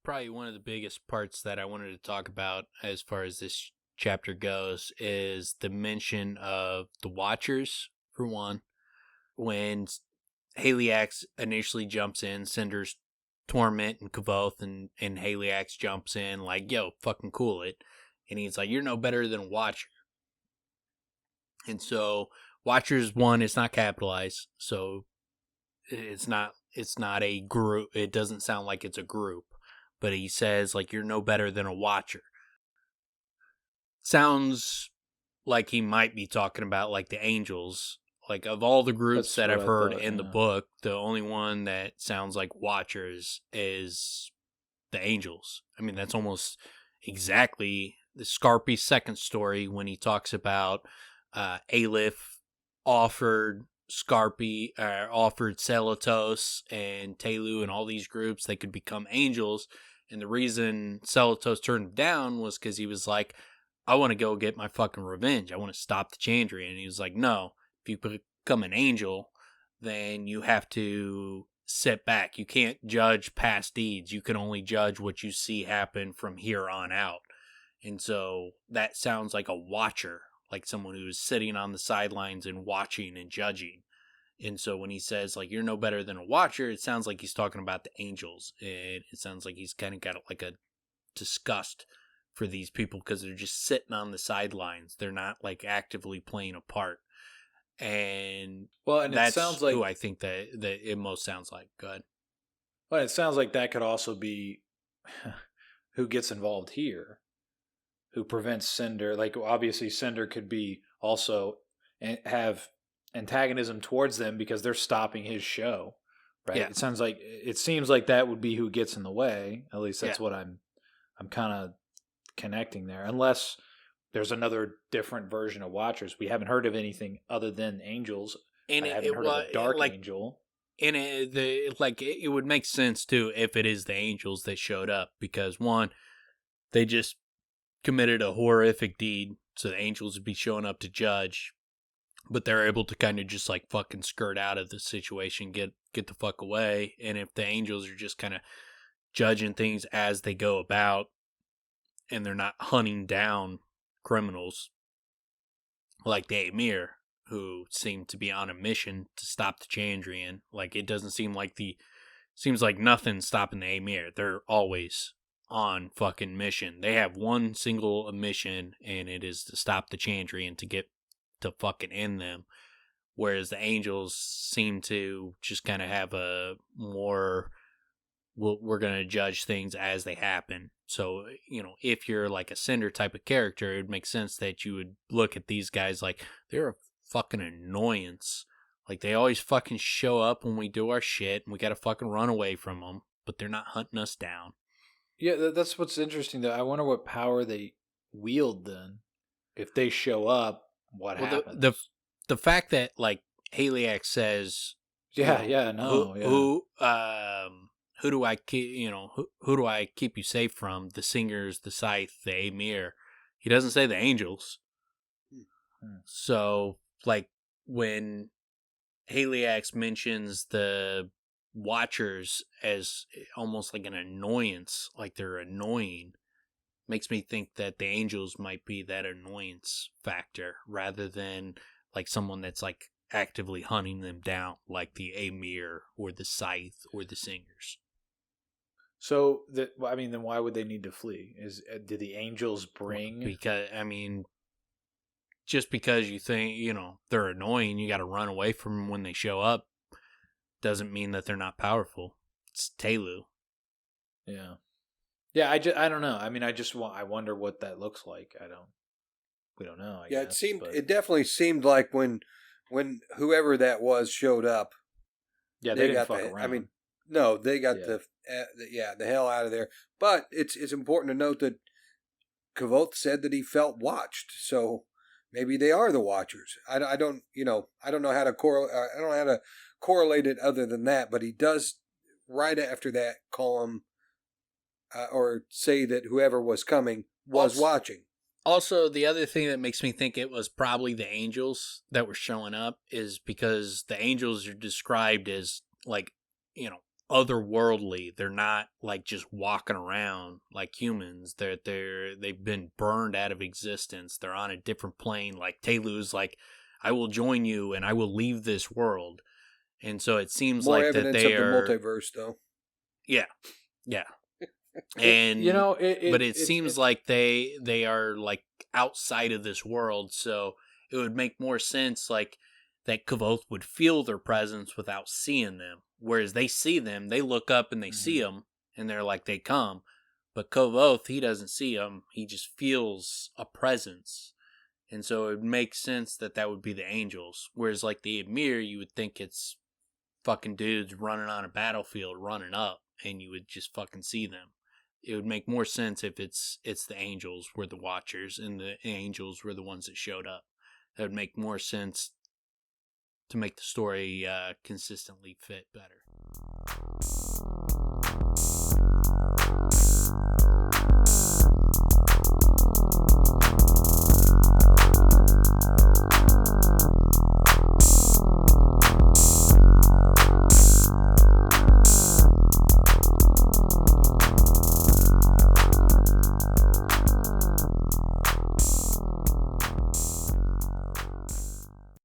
Probably one of the biggest parts that I wanted to talk about as far as this chapter goes is the mention of the Watchers, for one. When Haliax initially jumps in, Cinder's torment and Kavoth, and Haliax jumps in like, yo, fucking cool it. And he's like, you're no better than a Watcher. And so Watchers, one, it's not capitalized, so it's not a group. It doesn't sound like it's a group. But he says, like, you're no better than a Watcher. Sounds like he might be talking about, like, the Angels. Like, of all the groups that I've heard in the book, the only one that sounds like Watchers is the Angels. I mean, that's almost exactly the Scarpy's second story when he talks about Aleph offered offered Celatos and Telu and all these groups, they could become angels. And the reason Celatos turned him down was because he was like, I want to go get my fucking revenge. I want to stop the Chandrian. And he was like, no, if you become an angel, then you have to sit back. You can't judge past deeds. You can only judge what you see happen from here on out. And so that sounds like a watcher, like someone who is sitting on the sidelines and watching and judging. And so when he says, like, you're no better than a watcher, it sounds like he's talking about the angels. And it sounds like he's kind of got like a disgust for these people because they're just sitting on the sidelines. They're not like actively playing a part. And that's it sounds like who I think that it most sounds like. Go ahead. Well, it sounds like that could also be who gets involved here, who prevents Cinder. Like, obviously, Cinder could be also have antagonism towards them because they're stopping his show, right? Yeah. It seems like that would be who gets in the way. At least that's what I'm kind of connecting there. Unless there's another different version of Watchers. We haven't heard of anything other than angels. And I haven't heard of a dark angel. And it would make sense too if it is the angels that showed up, because one, they just committed a horrific deed, so the angels would be showing up to judge, but they're able to kind of just like fucking skirt out of the situation, get the fuck away. And if the angels are just kind of judging things as they go about, and they're not hunting down criminals like the Amir, who seem to be on a mission to stop the Chandrian. Like, it doesn't seem like seems like nothing's stopping the Amir. They're always on fucking mission. They have one single mission, and it is to stop the Chandrian, to get to fucking end them. Whereas the angels seem to just kind of have a more, we're going to judge things as they happen. So, if you're like a Cinder type of character, it would make sense that you would look at these guys like they're a fucking annoyance. Like, they always fucking show up when we do our shit, and we got to fucking run away from them, but they're not hunting us down. Yeah, that's what's interesting, though. I wonder what power they wield then. If they show up, what happens? The fact that, like, Haliax says, who do I keep, who do I keep you safe from? The Singers, the Scythe, the Amir. He doesn't say the angels. So, like, when Haliax mentions the Watchers as almost like an annoyance, like they're annoying, makes me think that the angels might be that annoyance factor rather than like someone that's like actively hunting them down, like the Amir or the Scythe or the Singers. So, then why would they need to flee? Do the angels bring? Because, just because you think, they're annoying, you got to run away from them when they show up, doesn't mean that they're not powerful. It's Telu. Yeah. Yeah, I don't know. I wonder what that looks like. We don't know. I guess, it definitely seemed like when whoever that was showed up. Yeah, they didn't fuck around. No, they got the hell out of there. But it's important to note that Kavoth said that he felt watched. So maybe they are the Watchers. I don't know how to correlate it other than that. But he does right after that call them or say that whoever was coming was watching. Also, the other thing that makes me think it was probably the angels that were showing up is because the angels are described as like, otherworldly. They're not like just walking around like humans. They've been burned out of existence. They're on a different plane. Like Telu's like, I will join you and I will leave this world. And so it seems more like evidence that they of are the multiverse, though. Yeah, yeah. And but it seems like they are like outside of this world, so it would make more sense like that Kavoth would feel their presence without seeing them, whereas they see them, they look up and they see them, and they're like they come, but Kavoth, he doesn't see them, he just feels a presence, and so it would make sense that that would be the angels, whereas like the Ymir, you would think it's fucking dudes running on a battlefield, running up, and you would just fucking see them. It would make more sense if it's the angels were the watchers and the angels were the ones that showed up. That would make more sense to make the story consistently fit better.